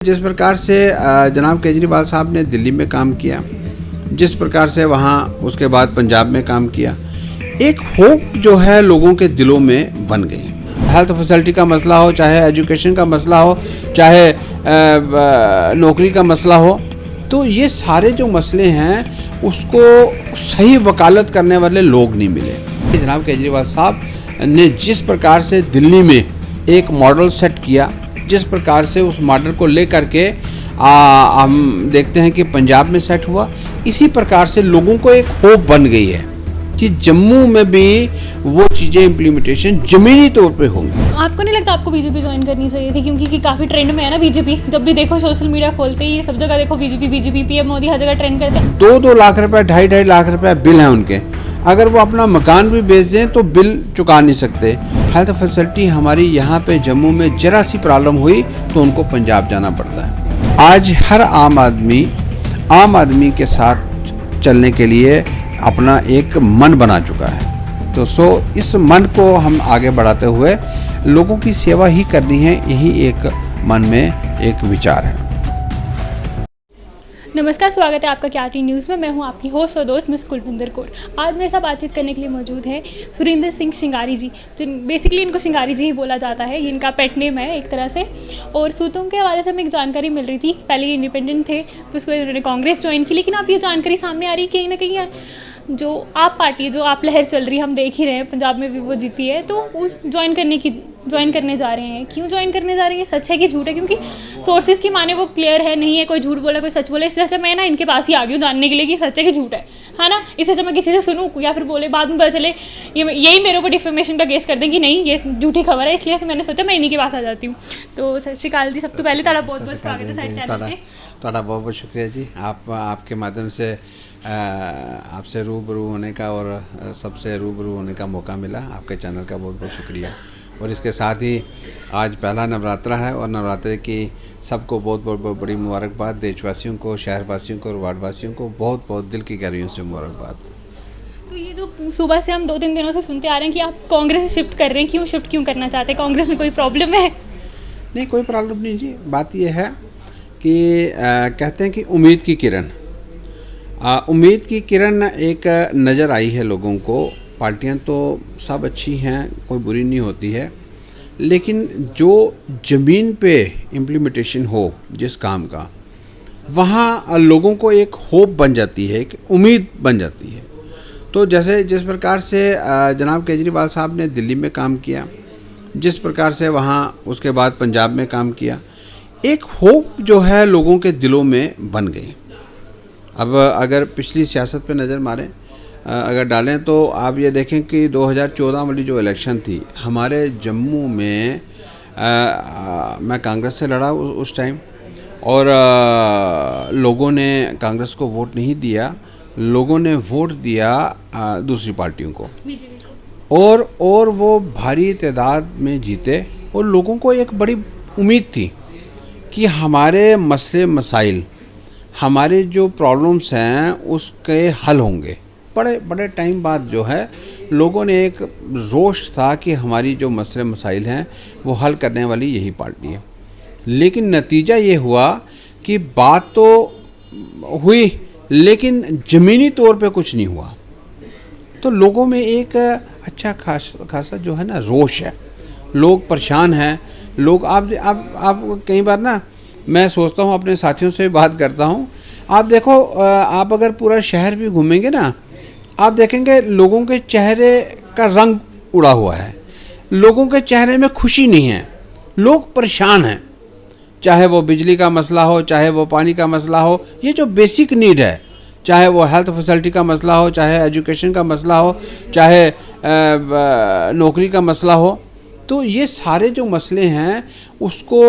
जिस प्रकार से जनाब केजरीवाल साहब ने दिल्ली में काम किया, जिस प्रकार से वहाँ उसके बाद पंजाब में काम किया, एक होप जो है लोगों के दिलों में बन गई। हेल्थ फैसिलिटी का मसला हो, चाहे एजुकेशन का मसला हो, चाहे नौकरी का मसला हो, तो ये सारे जो मसले हैं उसको सही वकालत करने वाले लोग नहीं मिले। जनाब केजरीवाल साहब ने जिस प्रकार से दिल्ली में एक मॉडल सेट किया, जिस प्रकार से उस मॉडल को लेकर के हम देखते हैं कि पंजाब में सेट हुआ, इसी प्रकार से लोगों को एक होप बन गई है कि जम्मू में भी वो चीज़ें इम्प्लीमेंटेशन ज़मीनी तौर पे होंगी। आपको नहीं लगता आपको बीजेपी ज्वाइन करनी चाहिए थी, क्योंकि काफ़ी ट्रेंड में है ना बीजेपी। जब भी देखो सोशल मीडिया खोलते ही सब जगह देखो बीजेपी, पीएम मोदी हर जगह ट्रेंड करते हैं। 2-2 लाख रुपए, 2.5 लाख रुपए बिल हैं उनके। अगर वो अपना मकान भी बेच दें तो बिल चुका नहीं सकते। हेल्थ फैसिलिटी हमारी यहाँ पे जम्मू में जरा सी प्रॉब्लम हुई तो उनको पंजाब जाना पड़ता है। आज हर आम आदमी के साथ चलने के लिए अपना एक मन बना चुका है। तो इस मन को हम आगे बढ़ाते हुए लोगों की सेवा ही करनी है, यही एक मन में एक विचार है। नमस्कार, स्वागत है आपका क्याटी न्यूज़ में। मैं हूं आपकी होस्ट और दोस्त मिस कुलविंदर कौर। आज मेरे साथ बातचीत करने के लिए मौजूद है सुरेंद्र सिंह श्रृंगारी जी, जो बेसिकली इनको श्रृंगारी जी ही बोला जाता है, ये इनका पेट नेम है एक तरह से। और सूत्रों के हवाले से हमें एक जानकारी मिल रही थी, पहले ये इंडिपेंडेंट थे, फिर उसके बाद उन्होंने कांग्रेस ज्वाइन की, लेकिन अब ये जानकारी सामने आ रही है कहीं ना कहीं जो आप पार्टी है, जो आप लहर चल रही है, हम देख ही रहे हैं पंजाब में भी वो जीती है, तो उस ज्वाइन करने जा रहे हैं। क्यों ज्वाइन करने जा रहे हैं, सच है कि झूठ है? क्योंकि सोर्सेज की माने वो क्लियर है नहीं है, कोई झूठ बोला कोई सच बोला, इसलिए से मैं ना इनके पास ही आ गई हूँ जानने के लिए कि सच है कि झूठ है ना। इससे से मैं किसी से सुनूँ या फिर बोले बाद में पता चले यही मेरे ऊपर डिफेमेशन का केस कर दें कि नहीं ये झूठी खबर है, इसलिए से मैंने सोचा मैं इन्हीं के पास आ जाती हूँ। तो सत श्री अकाल जी, सब तो पहले ताड़ा बहुत बहुत स्वागत है साइड चैनल पे। बहुत बहुत शुक्रिया जी, आपके माध्यम से आपसे रूबरू होने का और सबसे रूबरू होने का मौका मिला। आपके चैनल का बहुत बहुत शुक्रिया। और इसके साथ ही आज पहला नवरात्रा है और नवरात्रे की सबको बहुत बहुत बड़ी मुबारकबाद। देशवासियों को, शहरवासियों को और वार्डवासियों को बहुत बहुत दिल की गहराइयों से मुबारकबाद। तो ये जो सुबह से हम 2-3 दिनों से सुनते आ रहे हैं कि आप कांग्रेस से शिफ्ट कर रहे हैं, क्यों करना चाहते हैं? कांग्रेस में कोई प्रॉब्लम है? नहीं, कोई प्रॉब्लम नहीं जी। बात यह है कि कहते हैं कि उम्मीद की किरण एक नज़र आई है लोगों को। पार्टियां तो सब अच्छी हैं, कोई बुरी नहीं होती है, लेकिन जो ज़मीन पे इम्प्लीमेंटेशन हो जिस काम का, वहाँ लोगों को एक होप बन जाती है, एक उम्मीद बन जाती है। तो जिस प्रकार से जनाब केजरीवाल साहब ने दिल्ली में काम किया, जिस प्रकार से वहाँ उसके बाद पंजाब में काम किया, एक होप जो है लोगों के दिलों में बन गई। अब अगर पिछली सियासत पे नज़र मारें, अगर डालें तो आप ये देखें कि 2014 वाली जो इलेक्शन थी हमारे जम्मू में, मैं कांग्रेस से लड़ा उस टाइम, और लोगों ने कांग्रेस को वोट नहीं दिया, लोगों ने वोट दिया दूसरी पार्टियों को, और वो भारी तादाद में जीते। और लोगों को एक बड़ी उम्मीद थी कि हमारे मसले मसाइल, हमारे जो प्रॉब्लम्स हैं उसके हल होंगे। बड़े टाइम बाद जो है लोगों ने एक जोश था कि हमारी जो मसले मसाइल हैं वो हल करने वाली यही पार्टी है। लेकिन नतीजा ये हुआ कि बात तो हुई लेकिन ज़मीनी तौर पे कुछ नहीं हुआ। तो लोगों में एक अच्छा खासा जो है ना रोष है, लोग परेशान हैं। लोग आप कई बार ना, मैं सोचता हूँ, अपने साथियों से बात करता हूँ, आप देखो, आप अगर पूरा शहर भी घूमेंगे ना, आप देखेंगे लोगों के चेहरे का रंग उड़ा हुआ है, लोगों के चेहरे में खुशी नहीं है, लोग परेशान हैं। चाहे वो बिजली का मसला हो, चाहे वो पानी का मसला हो, ये जो बेसिक नीड है, चाहे वो हेल्थ फैसिलिटी का मसला हो, चाहे एजुकेशन का मसला हो, चाहे नौकरी का मसला हो, तो ये सारे जो मसले हैं उसको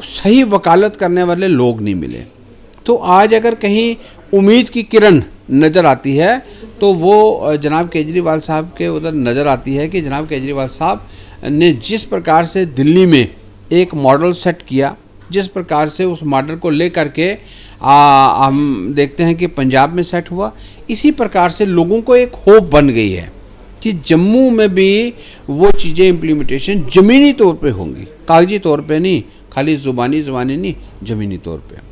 सही वकालत करने वाले लोग नहीं मिले। तो आज अगर कहीं उम्मीद की किरण नज़र आती है तो वो जनाब केजरीवाल साहब के उधर नज़र आती है कि जनाब केजरीवाल साहब ने जिस प्रकार से दिल्ली में एक मॉडल सेट किया, जिस प्रकार से उस मॉडल को लेकर के हम देखते हैं कि पंजाब में सेट हुआ, इसी प्रकार से लोगों को एक होप बन गई है कि जम्मू में भी वो चीज़ें इम्प्लीमेंटेशन ज़मीनी तौर पे होंगी, कागजी तौर पे नहीं, खाली ज़ुबानी नहीं, ज़मीनी तौर पे।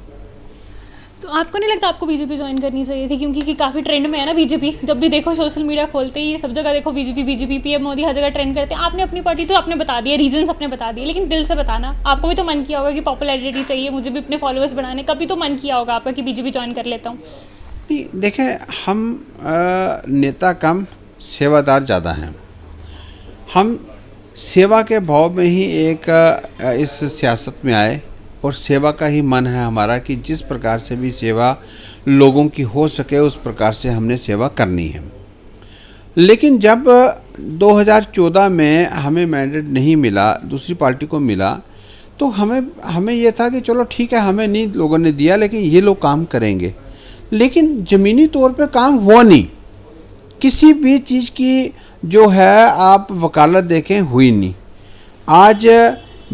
तो आपको नहीं लगता आपको बीजेपी ज्वाइन करनी चाहिए थी, क्योंकि काफ़ी ट्रेंड में है ना बीजेपी, जब भी देखो सोशल मीडिया खोलते ही सब जगह देखो बीजेपी, पीएम मोदी हर जगह ट्रेंड करते हैं। आपने अपनी पार्टी तो आपने बता दिया, रीजंस अपने बता दिए, लेकिन दिल से बताना, आपको भी तो मन किया होगा कि पॉपुलैरिटी चाहिए, मुझे भी अपने फॉलोअर्स बढ़ाने, कभी तो मन किया होगा आपका कि बीजेपी ज्वाइन कर लेता हूँ। नहीं, देखें, हम नेता कम सेवादार ज़्यादा हैं। हम सेवा के भाव में ही एक इस सियासत में आए, और सेवा का ही मन है हमारा कि जिस प्रकार से भी सेवा लोगों की हो सके उस प्रकार से हमने सेवा करनी है। लेकिन जब 2014 में हमें मैंडेट नहीं मिला, दूसरी पार्टी को मिला, तो हमें ये था कि चलो ठीक है, हमें नहीं लोगों ने दिया, लेकिन ये लोग काम करेंगे। लेकिन ज़मीनी तौर पे काम हुआ नहीं, किसी भी चीज़ की जो है आप वकालत देखें, हुई नहीं। आज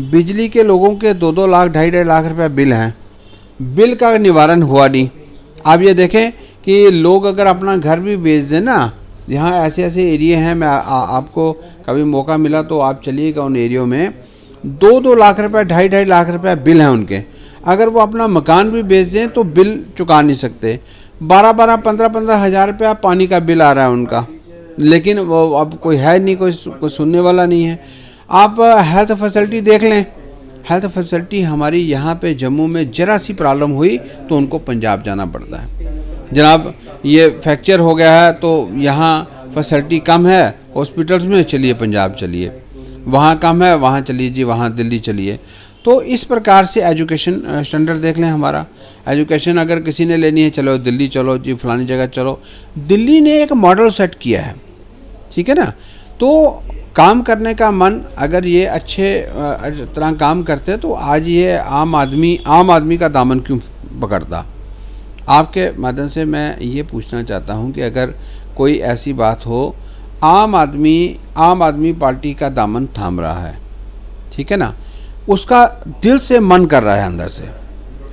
बिजली के लोगों के 2-2 लाख 2.5 लाख रुपए बिल हैं, बिल का निवारण हुआ नहीं। आप ये देखें कि लोग अगर अपना घर भी बेच दें ना, यहाँ ऐसे एरिया हैं, मैं आपको कभी मौका मिला तो आप चलिएगा उन एरियो में, 2-2 लाख रुपए 2.5 लाख रुपए बिल हैं उनके। अगर वो अपना मकान भी बेच दें तो बिल चुका नहीं सकते। 12-12, 15-15 हज़ार रुपया पानी का बिल आ रहा है उनका, लेकिन वो अब कोई है नहीं, कोई सुनने वाला नहीं है। आप हेल्थ फैसिलिटी देख लें, हेल्थ फैसिलिटी हमारी यहाँ पे जम्मू में ज़रा सी प्रॉब्लम हुई तो उनको पंजाब जाना पड़ता है। जनाब ये फ्रैक्चर हो गया है तो यहाँ फैसिलिटी कम है हॉस्पिटल्स में, चलिए पंजाब चलिए, वहाँ कम है वहाँ चलिए जी, वहाँ दिल्ली चलिए। तो इस प्रकार से एजुकेशन स्टैंडर्ड देख लें हमारा, एजुकेशन अगर किसी ने लेनी है, चलो दिल्ली चलो जी, फलानी जगह चलो। दिल्ली ने एक मॉडल सेट किया है, ठीक है ना। तो काम करने का मन, अगर ये अच्छे तरह काम करते तो आज ये आम आदमी का दामन क्यों पकड़ता। आपके माध्यम से मैं ये पूछना चाहता हूँ कि अगर कोई ऐसी बात हो, आम आदमी पार्टी का दामन थाम रहा है, ठीक है ना, उसका दिल से मन कर रहा है, अंदर से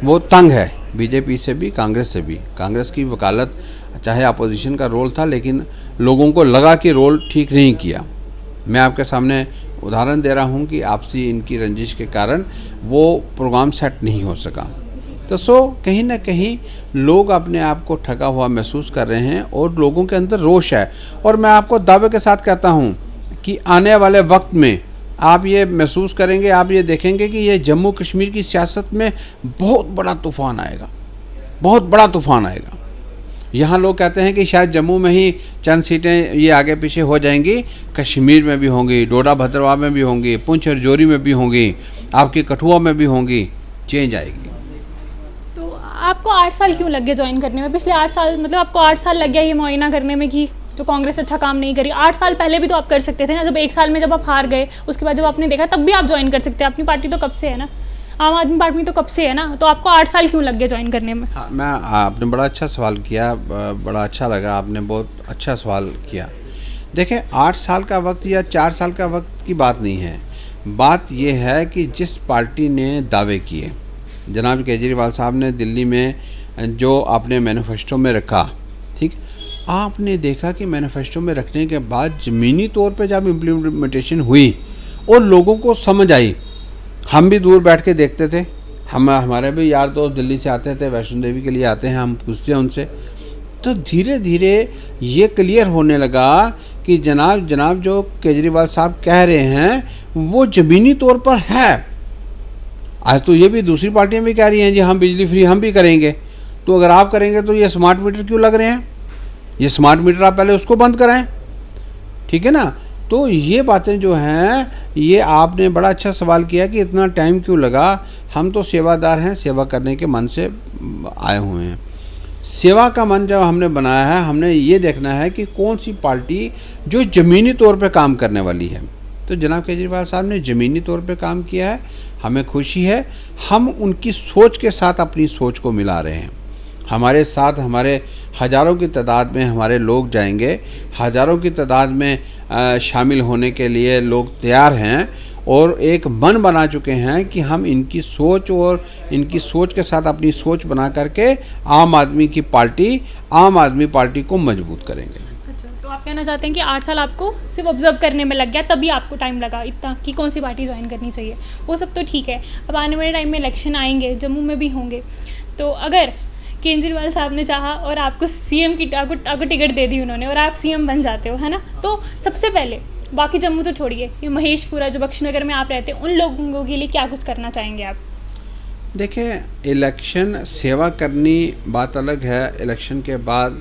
वो तंग है बीजेपी से भी, कांग्रेस से भी। कांग्रेस की वकालत चाहे अपोजिशन का रोल था, लेकिन लोगों को लगा कि रोल ठीक नहीं किया। मैं आपके सामने उदाहरण दे रहा हूं कि आपसी इनकी रंजिश के कारण वो प्रोग्राम सेट नहीं हो सका। तो कहीं ना कहीं लोग अपने आप को ठगा हुआ महसूस कर रहे हैं और लोगों के अंदर रोष है। और मैं आपको दावे के साथ कहता हूं कि आने वाले वक्त में आप ये महसूस करेंगे, आप ये देखेंगे कि ये जम्मू कश्मीर की सियासत में बहुत बड़ा तूफ़ान आएगा, बहुत बड़ा तूफ़ान आएगा। यहाँ लोग कहते हैं कि शायद जम्मू में ही चंद सीटें ये आगे पीछे हो जाएंगी, कश्मीर में भी होंगी, डोडा भद्रवाह में भी होंगी, पुंछ रजौरी में भी होंगी, आपकी कठुआ में भी होंगी, चेंज आएगी। तो आपको 8 साल क्यों लग गए ज्वाइन करने में? पिछले 8 साल, मतलब आपको 8 साल लग गया ये मुआयना करने में कि जो कांग्रेस अच्छा काम नहीं करी। 8 साल पहले भी तो आप कर सकते थे ना, जब 1 साल में जब आप हार गए, उसके बाद जब आपने देखा तब भी आप ज्वाइन कर सकते हैं। अपनी पार्टी तो कब से है ना, आम आदमी पार्टी तो कब से है ना, तो आपको 8 साल क्यों लग गए ज्वाइन करने में? हाँ, आपने बड़ा अच्छा सवाल किया, बड़ा अच्छा लगा, आपने बहुत अच्छा सवाल किया। देखें, 8 साल का वक्त या 4 साल का वक्त की बात नहीं है, बात यह है कि जिस पार्टी ने दावे किए, जनाब केजरीवाल साहब ने दिल्ली में जो आपने मैनिफेस्टो में रखा, ठीक, आपने देखा कि मैनिफेस्टो में रखने के बाद ज़मीनी तौर पे जब इम्प्लीमेंटेशन हुई और लोगों को समझ आई, हम भी दूर बैठ के देखते थे, हमारे भी यार दोस्त दिल्ली से आते थे, वैष्णो देवी के लिए आते हैं, हम पूछते हैं उनसे, तो धीरे धीरे ये क्लियर होने लगा कि जनाब जो केजरीवाल साहब कह रहे हैं वो ज़मीनी तौर पर है। आज तो ये भी दूसरी पार्टियां भी कह रही हैं जी हम बिजली फ्री हम भी करेंगे। तो अगर आप करेंगे तो ये स्मार्ट मीटर क्यों लग रहे हैं? ये स्मार्ट मीटर आप पहले उसको बंद कराएं, ठीक है ना। तो ये बातें जो हैं, ये आपने बड़ा अच्छा सवाल किया कि इतना टाइम क्यों लगा। हम तो सेवादार हैं, सेवा करने के मन से आए हुए हैं। सेवा का मन जब हमने बनाया है, हमने ये देखना है कि कौन सी पार्टी जो ज़मीनी तौर पे काम करने वाली है। तो जनाब केजरीवाल साहब ने ज़मीनी तौर पे काम किया है, हमें खुशी है। हम उनकी सोच के साथ अपनी सोच को मिला रहे हैं। हमारे साथ हमारे हज़ारों की तादाद में हमारे लोग जाएंगे, हज़ारों की तादाद में शामिल होने के लिए लोग तैयार हैं और एक मन बना चुके हैं कि हम इनकी सोच और इनकी सोच के साथ अपनी सोच बना करके आम आदमी पार्टी को मजबूत करेंगे। अच्छा, तो आप कहना चाहते हैं कि 8 साल आपको सिर्फ ऑब्जर्व करने में लग गया, तभी आपको टाइम लगा इतना कि कौन सी पार्टी ज्वाइन करनी चाहिए। वो सब तो ठीक है, अब आने वाले टाइम में इलेक्शन आएंगे, जम्मू में भी होंगे, तो अगर केजरीवाल साहब ने चाहा और आपको सीएम की आपको टिकट दे दी उन्होंने और आप सीएम बन जाते हो, है ना, तो सबसे पहले बाकी जम्मू तो छोड़िए, ये महेशपुरा जो बख्शनगर में आप रहते हैं, उन लोगों के लिए क्या कुछ करना चाहेंगे आप? देखिए, इलेक्शन सेवा करनी बात अलग है, इलेक्शन के बाद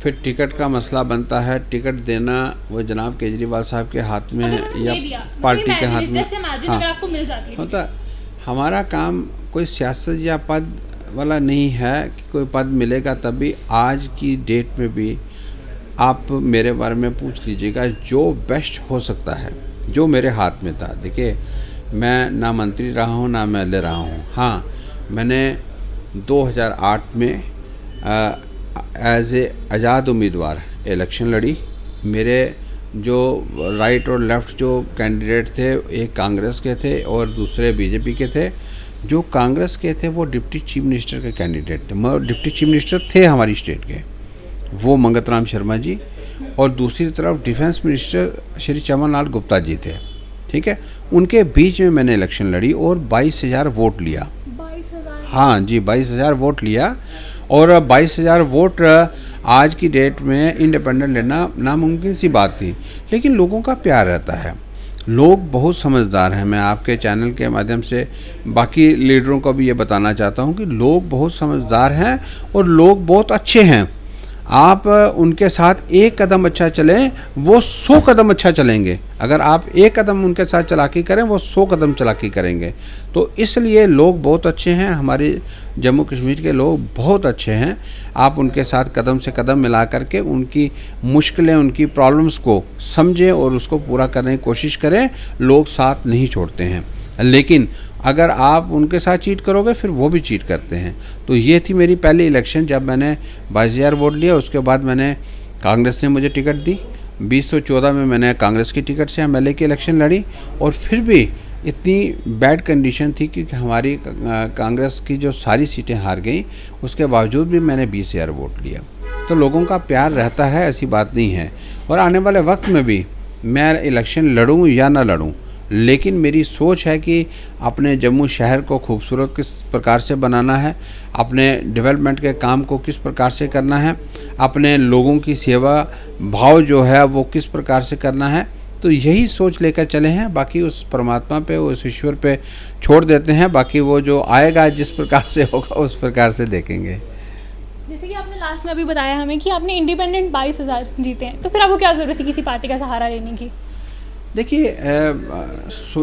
फिर टिकट का मसला बनता है। टिकट देना वो जनाब केजरीवाल साहब के हाथ में या पार्टी के हाथ में अगर आपको मिल जाती है होता। हमारा काम कोई सियासत या पद वाला नहीं है कि कोई पद मिलेगा तभी। आज की डेट में भी आप मेरे बारे में पूछ लीजिएगा, जो बेस्ट हो सकता है जो मेरे हाथ में था। देखिए, मैं ना मंत्री रहा हूँ ना एमएलए रहा हूँ। हाँ, मैंने 2008 में एज ए आज़ाद उम्मीदवार इलेक्शन लड़ी। मेरे जो राइट और लेफ़्ट जो कैंडिडेट थे, एक कांग्रेस के थे और दूसरे बीजेपी के थे। जो कांग्रेस के थे वो डिप्टी चीफ मिनिस्टर के कैंडिडेट थे, डिप्टी चीफ मिनिस्टर थे हमारी स्टेट के, वो मंगत राम शर्मा जी, और दूसरी तरफ डिफेंस मिनिस्टर श्री चमन लाल गुप्ता जी थे। ठीक है, उनके बीच में मैंने इलेक्शन लड़ी और 22,000 वोट लिया। 22,000? हाँ जी, 22,000 वोट लिया। और 22,000 वोट आज की डेट में इंडिपेंडेंट लेना नामुमकिन सी बात थी, लेकिन लोगों का प्यार रहता है। लोग बहुत समझदार हैं। मैं आपके चैनल के माध्यम से बाकी लीडरों को भी ये बताना चाहता हूँ कि लोग बहुत समझदार हैं और लोग बहुत अच्छे हैं। आप उनके साथ एक कदम अच्छा चलें, वो 100 कदम अच्छा चलेंगे। अगर आप एक कदम उनके साथ चालाकी करें, वो 100 कदम चालाकी करेंगे। तो इसलिए लोग बहुत अच्छे हैं, हमारे जम्मू कश्मीर के लोग बहुत अच्छे हैं। आप उनके साथ कदम से कदम मिला करके उनकी मुश्किलें, उनकी प्रॉब्लम्स को समझें और उसको पूरा करने की कोशिश करें। लोग साथ नहीं छोड़ते हैं, लेकिन अगर आप उनके साथ चीट करोगे फिर वो भी चीट करते हैं। तो ये थी मेरी पहली इलेक्शन, जब मैंने 22,000 वोट लिया। उसके बाद मैंने कांग्रेस ने मुझे टिकट दी। 2014 में मैंने कांग्रेस की टिकट से एमएलए की इलेक्शन लड़ी और फिर भी इतनी बैड कंडीशन थी कि हमारी कांग्रेस की जो सारी सीटें हार गई, उसके बावजूद भी मैंने 20,000 वोट लिया। तो लोगों का प्यार रहता है, ऐसी बात नहीं है। और आने वाले वक्त में भी मैं इलेक्शन लड़ूँ या ना लड़ूँ, लेकिन मेरी सोच है कि अपने जम्मू शहर को खूबसूरत किस प्रकार से बनाना है, अपने डेवलपमेंट के काम को किस प्रकार से करना है, अपने लोगों की सेवा भाव जो है वो किस प्रकार से करना है। तो यही सोच लेकर चले हैं। बाकी उस परमात्मा पे, उस ईश्वर पे छोड़ देते हैं। बाकी वो जो आएगा जिस प्रकार से होगा उस प्रकार से देखेंगे। जैसे कि आपने लास्ट में अभी बताया हमें कि आपने इंडिपेंडेंट 22,000 जीते हैं, तो फिर आपको क्या ज़रूरत थी किसी पार्टी का सहारा लेने की? देखिए,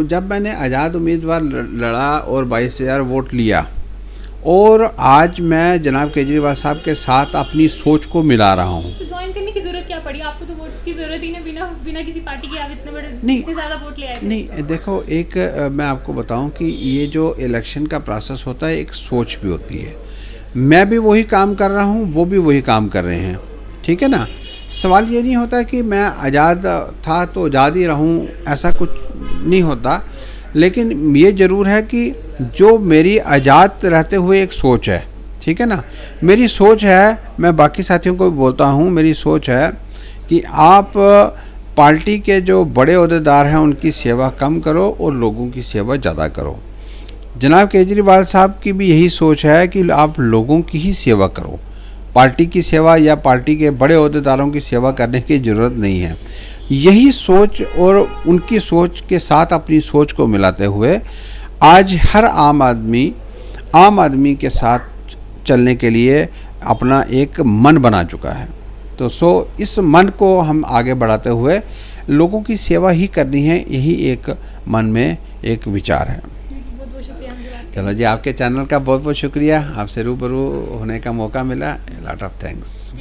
जब मैंने आज़ाद उम्मीदवार लड़ा और 22,000 वोट लिया और आज मैं जनाब केजरीवाल साहब के साथ अपनी सोच को मिला रहा हूँ। तो ज्वाइन करने की ज़रूरत क्या पड़ी आपको? तो वोट्स की ज़रूरत ही नहीं, बिना किसी पार्टी के आप इतने ज़्यादा वोट ले आए थे। नहीं, देखो, एक मैं आपको बताऊं कि ये जो इलेक्शन का प्रोसेस होता है, एक सोच भी होती है। मैं भी वही काम कर रहा हूँ, वो भी वही काम कर रहे हैं। ठीक है ना। सवाल ये नहीं होता कि मैं आज़ाद था तो आज़ाद ही रहूं, ऐसा कुछ नहीं होता। लेकिन ये ज़रूर है कि जो मेरी आज़ाद रहते हुए एक सोच है, ठीक है ना, मेरी सोच है, मैं बाकी साथियों को भी बोलता हूँ, मेरी सोच है कि आप पार्टी के जो बड़े ओहदेदार हैं उनकी सेवा कम करो और लोगों की सेवा ज़्यादा करो। जनाब केजरीवाल साहब की भी यही सोच है कि आप लोगों की ही सेवा करो, पार्टी की सेवा या पार्टी के बड़े ओहदेदारों की सेवा करने की ज़रूरत नहीं है। यही सोच और उनकी सोच के साथ अपनी सोच को मिलाते हुए आज हर आम आदमी के साथ चलने के लिए अपना एक मन बना चुका है। तो इस मन को हम आगे बढ़ाते हुए लोगों की सेवा ही करनी है, यही एक मन में एक विचार है। चलो जी, आपके चैनल का बहुत बहुत शुक्रिया। आपसे रूबरू होने का मौका मिला। Lot of thanks.